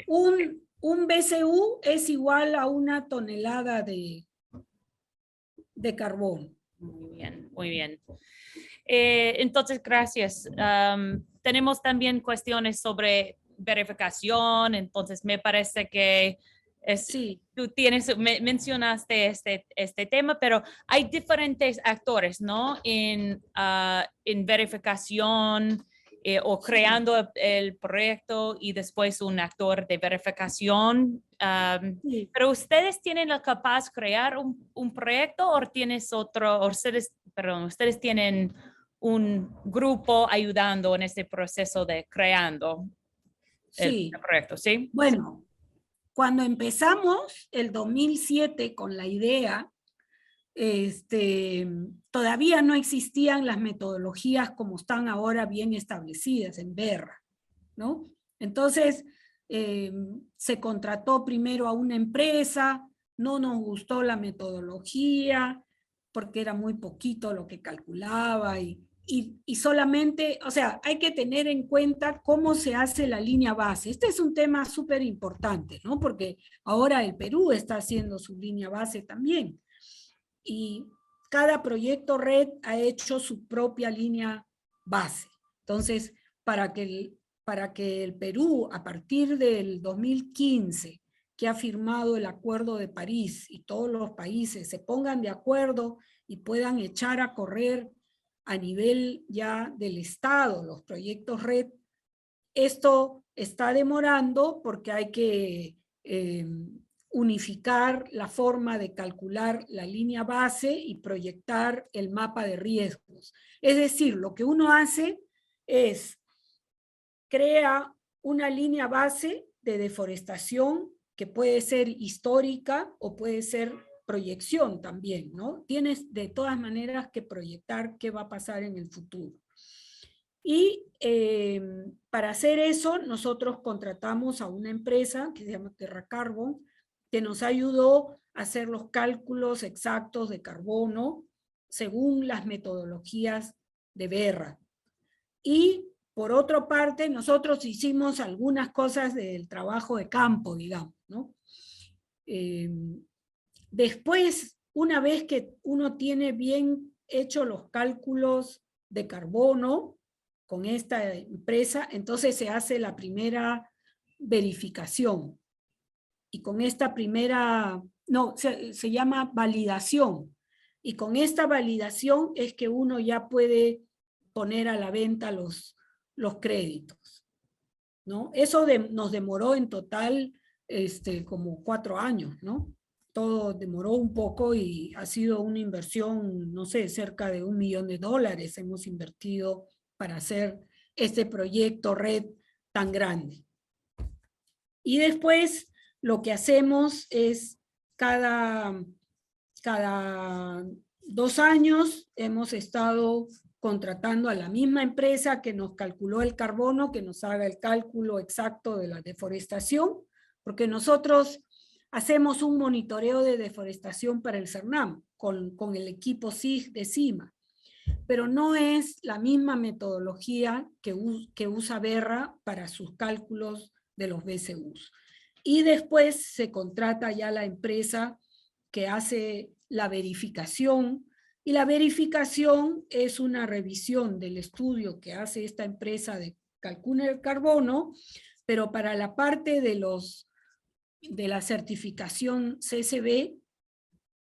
Un BCU es igual a una tonelada de carbón. Muy bien, muy bien. Entonces, gracias. Tenemos también cuestiones sobre verificación, entonces me parece que Sí, tú mencionaste este tema, pero hay diferentes actores, ¿no? En verificación o creando el proyecto y después un actor de verificación. sí. Pero ustedes tienen la capacidad de crear un proyecto o tienes otro, ustedes tienen un grupo ayudando en este proceso de creando el Sí. proyecto, ¿sí? Bueno, cuando empezamos el 2007 con la idea, todavía no existían las metodologías como están ahora bien establecidas en Verra, ¿no? Entonces, se contrató primero a una empresa, no nos gustó la metodología, porque era muy poquito lo que calculaba y solamente, o sea, hay que tener en cuenta cómo se hace la línea base. Este es un tema súper importante, ¿no? Porque ahora el Perú está haciendo su línea base también. Y cada proyecto red ha hecho su propia línea base. Entonces, para que el Perú, a partir del 2015, que ha firmado el Acuerdo de París y todos los países se pongan de acuerdo y puedan echar a correr a nivel ya del Estado los proyectos red, esto está demorando porque hay que unificar la forma de calcular la línea base y proyectar el mapa de riesgos. Es decir, lo que uno hace es crea una línea base de deforestación que puede ser histórica o puede ser proyección también, ¿no? Tienes de todas maneras que proyectar qué va a pasar en el futuro. Y para hacer eso, nosotros contratamos a una empresa que se llama Terra Carbon, que nos ayudó a hacer los cálculos exactos de carbono según las metodologías de Verra. Y por otra parte, nosotros hicimos algunas cosas del trabajo de campo, digamos, ¿no? Después, una vez que uno tiene bien hecho los cálculos de carbono con esta empresa, entonces se hace la primera verificación. Y con esta primera, no, se llama validación. Y con esta validación es que uno ya puede poner a la venta los créditos, ¿no? Eso nos demoró en total como 4 años, ¿no? Todo demoró un poco y ha sido una inversión, no sé, cerca de $1 millón hemos invertido para hacer este proyecto red tan grande. Y después lo que hacemos es cada 2 años hemos estado contratando a la misma empresa que nos calculó el carbono, que nos haga el cálculo exacto de la deforestación, porque nosotros hacemos un monitoreo de deforestación para el CERNAM con el equipo SIG de CIMA, pero no es la misma metodología que usa Berra para sus cálculos de los BCUs. Y después se contrata ya la empresa que hace la verificación, y la verificación es una revisión del estudio que hace esta empresa de cálculo del carbono, pero para la parte de la certificación CSB,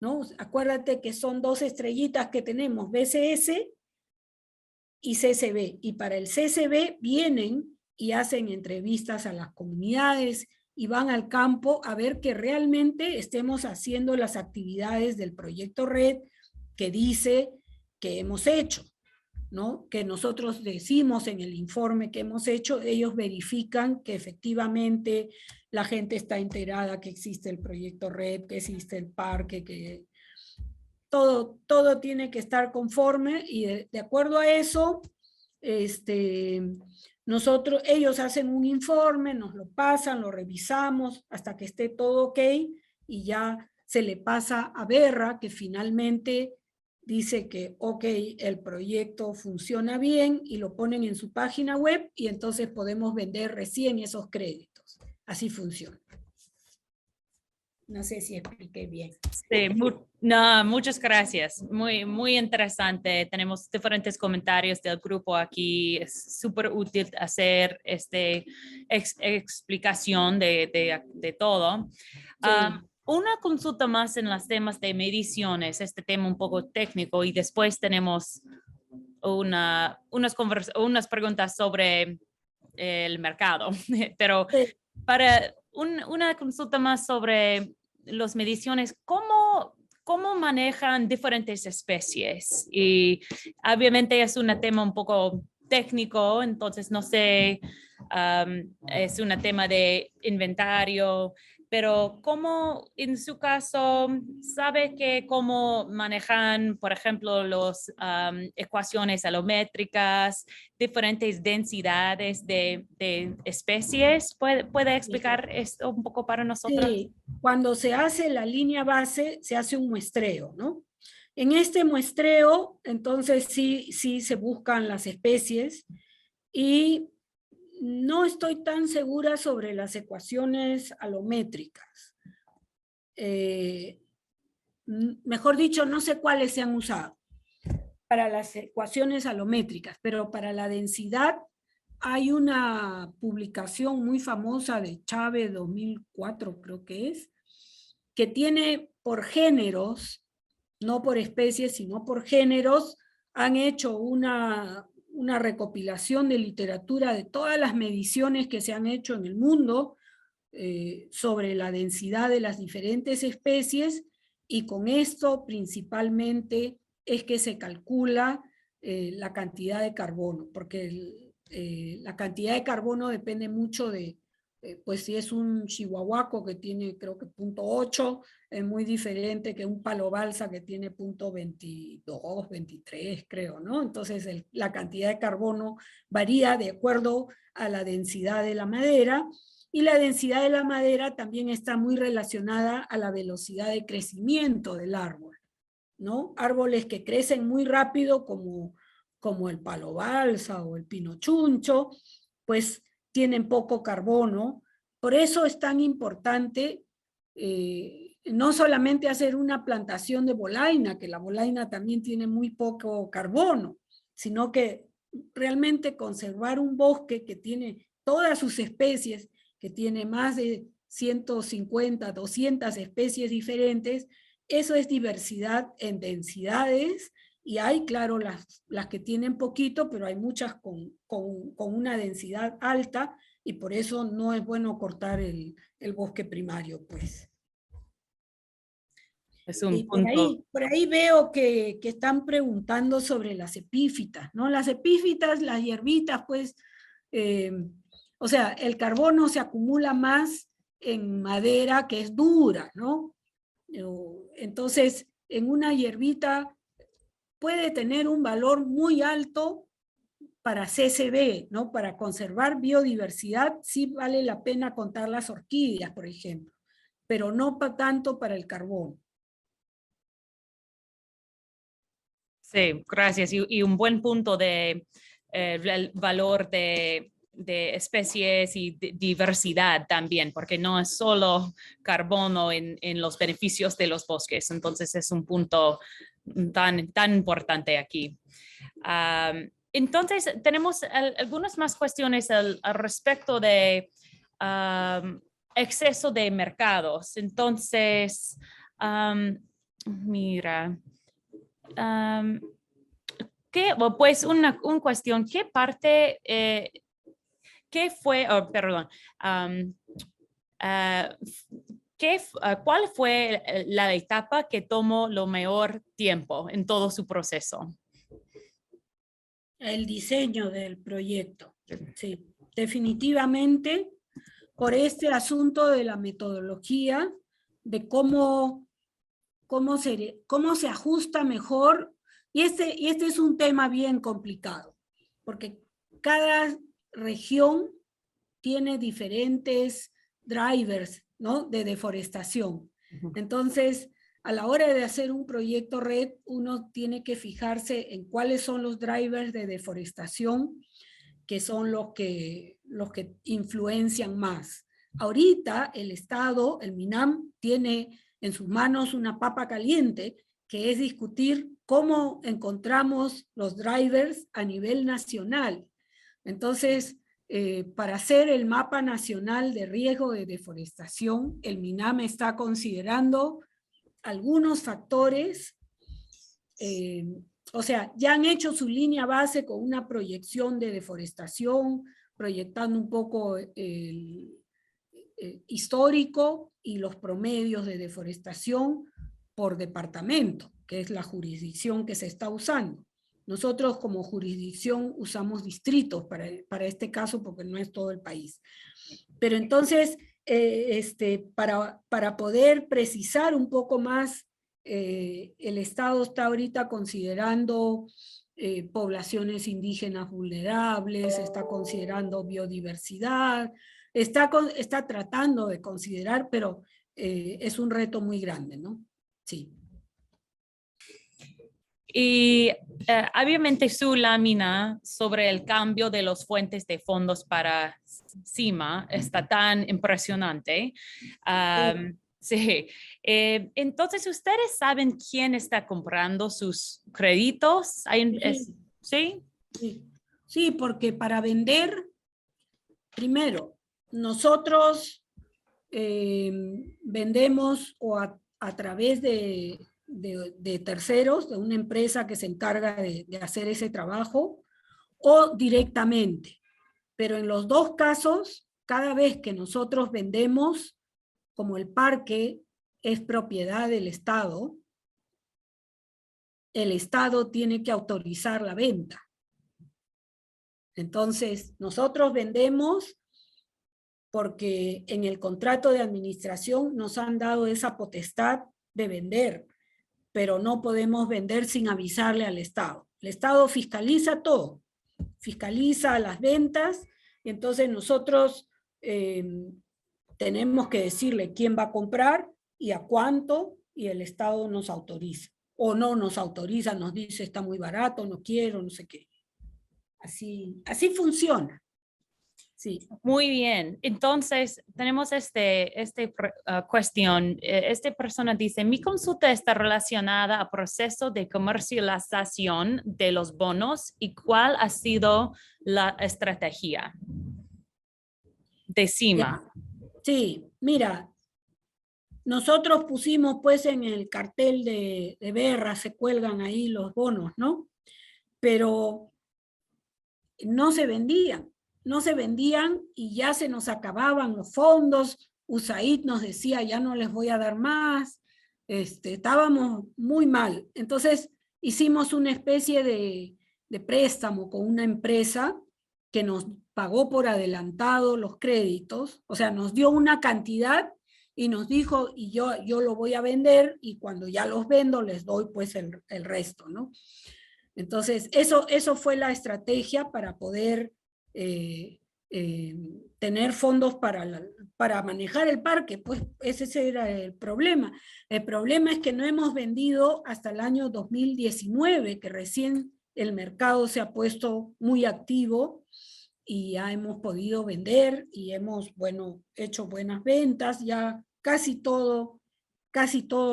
¿no? Acuérdate que son 2 estrellitas que tenemos, BCS y CSB, y para el CSB vienen y hacen entrevistas a las comunidades y van al campo a ver que realmente estemos haciendo las actividades del proyecto RED que dice que hemos hecho, ¿no? Que nosotros decimos en el informe que hemos hecho, ellos verifican que efectivamente la gente está enterada que existe el proyecto RED, que existe el parque, que todo tiene que estar conforme, y de acuerdo a eso, ellos hacen un informe, nos lo pasan, lo revisamos hasta que esté todo ok, y ya se le pasa a Berra, que finalmente dice que ok, el proyecto funciona bien, y lo ponen en su página web, y entonces podemos vender recién esos créditos. Así funciona. No sé si expliqué bien. Sí, no, muchas gracias. Muy interesante. Tenemos diferentes comentarios del grupo aquí. Es súper útil hacer explicación de todo. Sí. Una consulta más en los temas de mediciones, este tema un poco técnico, y después tenemos unas preguntas sobre el mercado. Pero para una consulta más sobre las mediciones, ¿cómo manejan diferentes especies? Y obviamente es un tema un poco técnico, entonces no sé, es un tema de inventario, pero ¿cómo en su caso sabe que cómo manejan, por ejemplo, las ecuaciones alométricas, diferentes densidades de especies? ¿Puede explicar esto un poco para nosotros? Sí, cuando se hace la línea base, se hace un muestreo, ¿no? En este muestreo, entonces sí se buscan las especies, y no estoy tan segura sobre las ecuaciones alométricas. Mejor dicho, no sé cuáles se han usado para las ecuaciones alométricas, pero para la densidad hay una publicación muy famosa de Chávez 2004, creo que es, que tiene por géneros, no por especies, sino por géneros, han hecho una recopilación de literatura de todas las mediciones que se han hecho en el mundo sobre la densidad de las diferentes especies, y con esto principalmente es que se calcula la cantidad de carbono, porque la cantidad de carbono depende mucho de, pues si es un chihuahuaco que tiene creo que 0.8, es muy diferente que un palo balsa que tiene 0.22, 23 creo, ¿no? Entonces la cantidad de carbono varía de acuerdo a la densidad de la madera, y la densidad de la madera también está muy relacionada a la velocidad de crecimiento del árbol, ¿no? Árboles que crecen muy rápido como el palo balsa o el pino chuncho, pues tienen poco carbono. Por eso es tan importante no solamente hacer una plantación de bolaina, que la bolaina también tiene muy poco carbono, sino que realmente conservar un bosque que tiene todas sus especies, que tiene más de 150, 200 especies diferentes. Eso es diversidad en densidades, y hay, claro, las que tienen poquito, pero hay muchas con una densidad alta, y por eso no es bueno cortar el bosque primario, pues. Es un Y punto. por ahí veo que están preguntando sobre las epífitas, ¿no? Las epífitas, las hierbitas, pues, o sea, el carbono se acumula más en madera que es dura, ¿no? Entonces, en una hierbita puede tener un valor muy alto para CCB, ¿no? Para conservar biodiversidad, sí vale la pena contar las orquídeas, por ejemplo, pero no tanto para el carbón. Sí, gracias. Y un buen punto de el valor de especies y diversidad también, porque no es solo carbono en los beneficios de los bosques. Entonces es un punto tan importante aquí. Entonces tenemos algunas más cuestiones al respecto de exceso de mercados. Entonces, mira. Pues una cuestión, ¿qué parte, qué fue, oh, perdón, ah, ¿cuál fue la etapa que tomó lo mayor tiempo en todo su proceso? El diseño del proyecto, sí, definitivamente por este asunto de la metodología, de cómo se ajusta mejor. Y este es un tema bien complicado, porque cada región tiene diferentes drivers, ¿no? De deforestación. Entonces, a la hora de hacer un proyecto red, uno tiene que fijarse en cuáles son los drivers de deforestación, que son los que influencian más. Ahorita el Estado, el MINAM, tiene en sus manos una papa caliente, que es discutir cómo encontramos los drivers a nivel nacional. Entonces, para hacer el mapa nacional de riesgo de deforestación, el MINAM está considerando algunos factores, o sea, ya han hecho su línea base con una proyección de deforestación, proyectando un poco el histórico y los promedios de deforestación por departamento, que es la jurisdicción que se está usando. Nosotros como jurisdicción usamos distritos para este caso porque no es todo el país. Pero entonces, para poder precisar un poco más, el Estado está ahorita considerando poblaciones indígenas vulnerables, está considerando biodiversidad, está tratando de considerar, pero es un reto muy grande, ¿no? Sí. Y obviamente su lámina sobre el cambio de las fuentes de fondos para CIMA está tan impresionante. Sí. Entonces, ¿ustedes saben quién está comprando sus créditos? ¿Sí? Sí. Sí, porque para vender, primero, nosotros vendemos o a través de terceros, de una empresa que se encarga de hacer ese trabajo, o directamente. Pero en los dos casos, cada vez que nosotros vendemos, como el parque es propiedad del Estado, el Estado tiene que autorizar la venta. Entonces, nosotros vendemos porque en el contrato de administración nos han dado esa potestad de vender, pero no podemos vender sin avisarle al Estado. El Estado fiscaliza todo, fiscaliza las ventas, y entonces nosotros tenemos que decirle quién va a comprar y a cuánto, y el Estado nos autoriza. O no nos autoriza, nos dice está muy barato, no quiero, no sé qué. Así funciona. Sí. Muy bien. Entonces, tenemos cuestión. Esta persona dice, mi consulta está relacionada al proceso de comercialización de los bonos y cuál ha sido la estrategia de CIMA. Sí, mira, nosotros pusimos pues en el cartel de Berra, se cuelgan ahí los bonos, ¿no? Pero no se vendían y ya se nos acababan los fondos. USAID nos decía, ya no les voy a dar más. Estábamos muy mal. Entonces hicimos una especie de préstamo con una empresa que nos pagó por adelantado los créditos, o sea, nos dio una cantidad y nos dijo, y yo lo voy a vender y cuando ya los vendo les doy pues el resto, ¿no? Entonces, eso fue la estrategia para poder tener fondos para manejar el parque, pues ese era el problema. El problema es que no hemos vendido hasta el año 2019, que recién el mercado se ha puesto muy activo y ya hemos podido vender y hemos, bueno, hecho buenas ventas, ya casi todos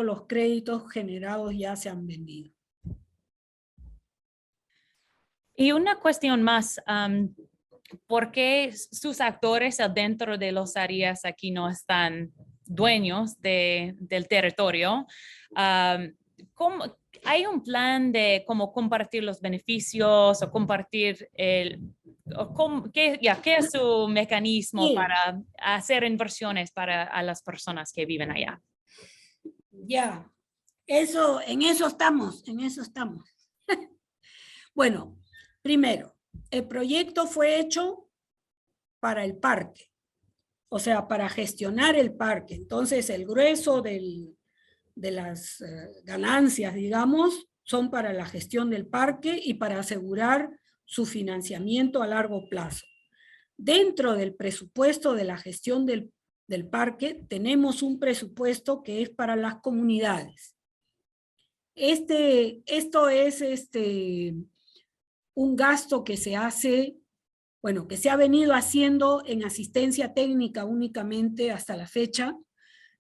los créditos generados ya se han vendido. Y una cuestión más, ¿por qué sus actores dentro de los áreas aquí no están dueños del territorio? ¿Hay un plan de cómo compartir los beneficios o compartir ¿qué es su mecanismo para hacer inversiones a las personas que viven allá? Ya, en eso estamos. Bueno, primero, el proyecto fue hecho para el parque, o sea, para gestionar el parque. Entonces, el grueso de las ganancias, digamos, son para la gestión del parque y para asegurar su financiamiento a largo plazo. Dentro del presupuesto de la gestión del parque, tenemos un presupuesto que es para las comunidades. Esto es un gasto que se hace, bueno, que se ha venido haciendo en asistencia técnica únicamente hasta la fecha,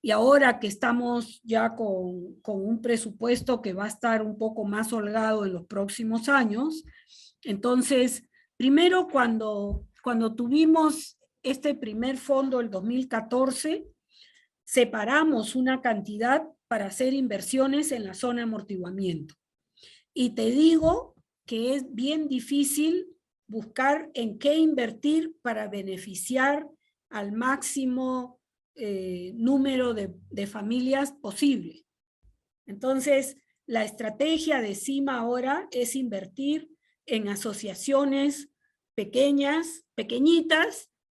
y ahora que estamos ya con un presupuesto que va a estar un poco más holgado en los próximos años, entonces, primero cuando tuvimos este primer fondo, el 2014, separamos una cantidad para hacer inversiones en la zona de amortiguamiento. Y te digo que es bien difícil buscar en qué invertir para beneficiar al máximo número de familias posible. Entonces, la estrategia de CIMA ahora es invertir en asociaciones pequeñitas,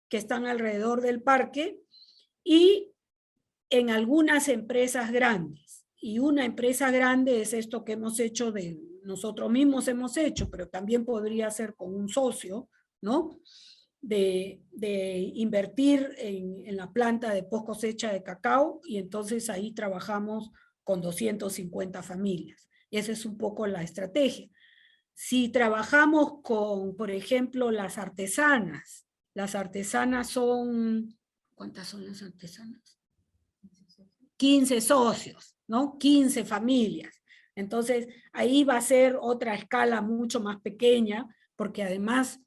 que están alrededor del parque, y en algunas empresas grandes. Y una empresa grande es esto que hemos hecho nosotros mismos hemos hecho, pero también podría ser con un socio, ¿no? De invertir en la planta de post cosecha de cacao, y entonces ahí trabajamos con 250 familias. Y esa es un poco la estrategia. Si trabajamos con, por ejemplo, las artesanas son, ¿cuántas son las artesanas? 15 socios, ¿no? 15 familias. Entonces, ahí va a ser otra escala mucho más pequeña, porque además,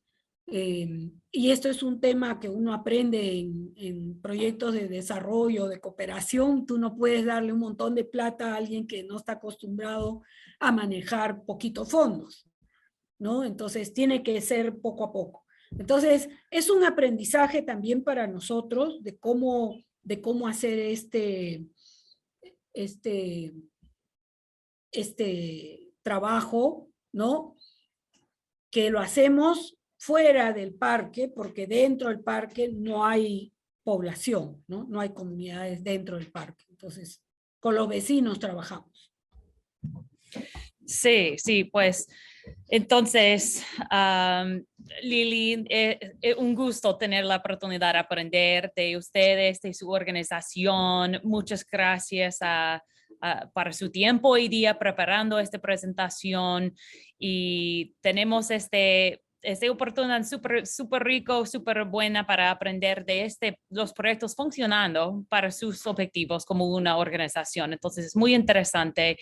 y esto es un tema que uno aprende en proyectos de desarrollo, de cooperación, tú no puedes darle un montón de plata a alguien que no está acostumbrado a manejar poquitos fondos, ¿no? Entonces, tiene que ser poco a poco. Entonces, es un aprendizaje también para nosotros de cómo hacer este trabajo, ¿no? Que lo hacemos fuera del parque, porque dentro del parque no hay población, ¿no? No hay comunidades dentro del parque. Entonces, con los vecinos trabajamos. Sí, pues entonces, Lili, un gusto tener la oportunidad de aprender de ustedes, de su organización. Muchas gracias para su tiempo hoy día preparando esta presentación, y tenemos esta oportunidad súper rico, súper buena para aprender de los proyectos funcionando para sus objetivos como una organización. Entonces es muy interesante,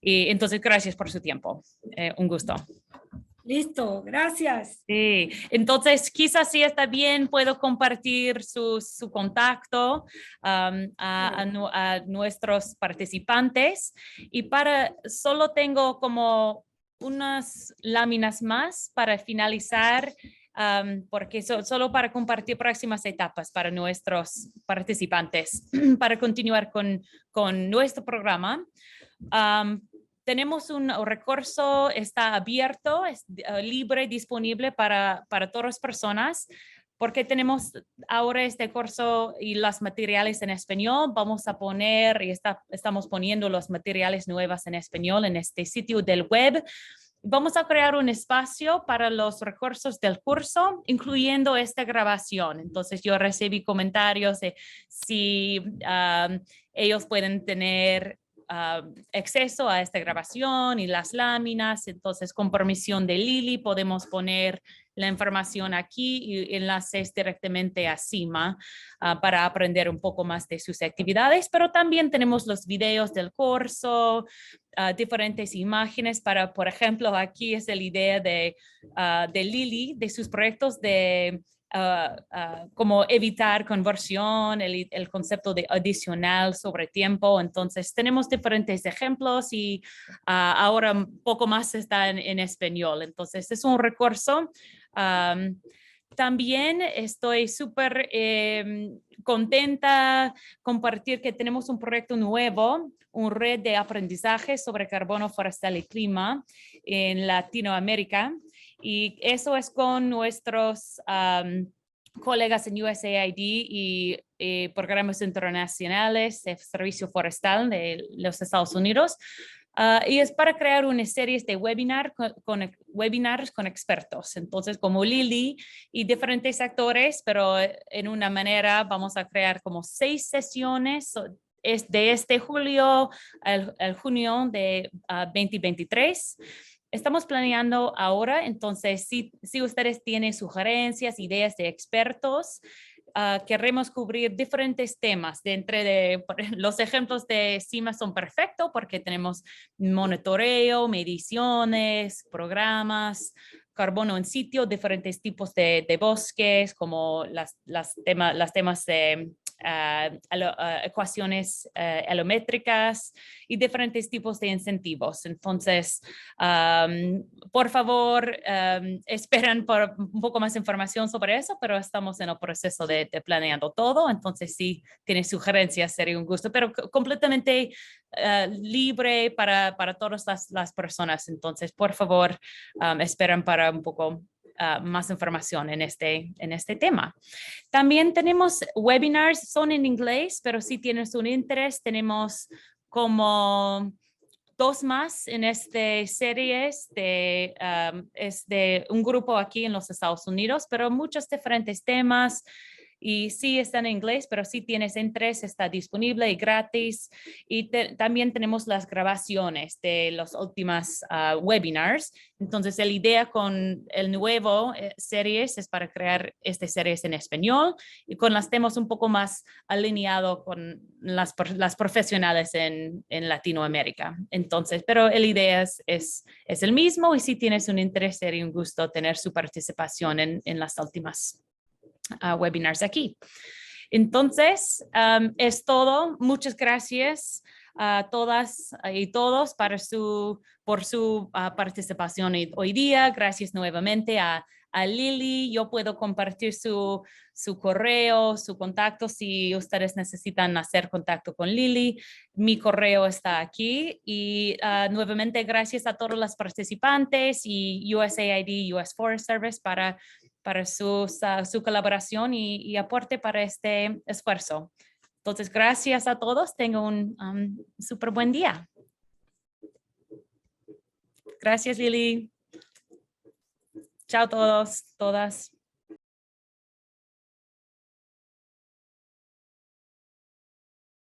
y entonces gracias por su tiempo. Un gusto. Listo, gracias. Sí, entonces quizás si está bien, puedo compartir su contacto a nuestros participantes, y solo tengo como unas láminas más para finalizar, porque solo para compartir próximas etapas para nuestros participantes, para continuar con nuestro programa. Tenemos un recurso, está abierto, es libre, disponible para todas las personas, porque tenemos ahora este curso y los materiales en español, vamos a poner y estamos poniendo los materiales nuevos en español en este sitio del web. Vamos a crear un espacio para los recursos del curso, incluyendo esta grabación. Entonces, yo recibí comentarios de si ellos pueden tener acceso a esta grabación y las láminas. Entonces, con permisión de Lili, podemos poner la información aquí y enlaces directamente a CIMA para aprender un poco más de sus actividades, pero también tenemos los videos del curso, diferentes imágenes para, por ejemplo, aquí es la idea de Lili, de sus proyectos de como evitar conversión, el concepto de adicional sobre tiempo. Entonces, tenemos diferentes ejemplos y ahora un poco más está en español. Entonces, es un recurso. También estoy súper contenta compartir que tenemos un proyecto nuevo, una red de aprendizaje sobre carbono forestal y clima en Latinoamérica. Y eso es con nuestros colegas en USAID y programas internacionales de Servicio Forestal de los Estados Unidos. Y es para crear una serie de webinars con expertos. Entonces, como Lili y diferentes actores, pero en una manera vamos a crear como 6 sesiones de este julio al junio de 2023. Estamos planeando ahora, entonces si ustedes tienen sugerencias, ideas de expertos, queremos cubrir diferentes temas. Los ejemplos de CIMA son perfectos porque tenemos monitoreo, mediciones, programas, carbono en sitio, diferentes tipos de bosques, como las temas de ecuaciones alométricas y diferentes tipos de incentivos. Entonces, por favor, esperan por un poco más información sobre eso, pero estamos en el proceso de planeando todo. Entonces, si tienen sugerencias, sería un gusto, pero completamente libre para todas las personas. Entonces, por favor, esperan para un poco más información en este tema. También tenemos webinars, son en inglés, pero si tienes un interés, tenemos como 2 más en esta serie es de un grupo aquí en los Estados Unidos, pero muchos diferentes temas. Y sí están en inglés, pero si tienes interés, está disponible y gratis. Y también tenemos las grabaciones de los últimos webinars. Entonces, la idea con el nuevo series es para crear estas series en español y con los temas un poco más alineados con las profesionales en Latinoamérica. Entonces, pero la idea es el mismo y si tienes un interés, sería un gusto tener su participación en las últimas webinars aquí. Entonces, es todo. Muchas gracias a todas y todos por su participación hoy día. Gracias nuevamente a Lili. Yo puedo compartir su correo, su contacto si ustedes necesitan hacer contacto con Lili. Mi correo está aquí y nuevamente gracias a todos los participantes y USAID, US Forest Service para su colaboración y aporte para este esfuerzo. Entonces, gracias a todos. Tengan un súper buen día. Gracias, Lili. Chao a todos, todas.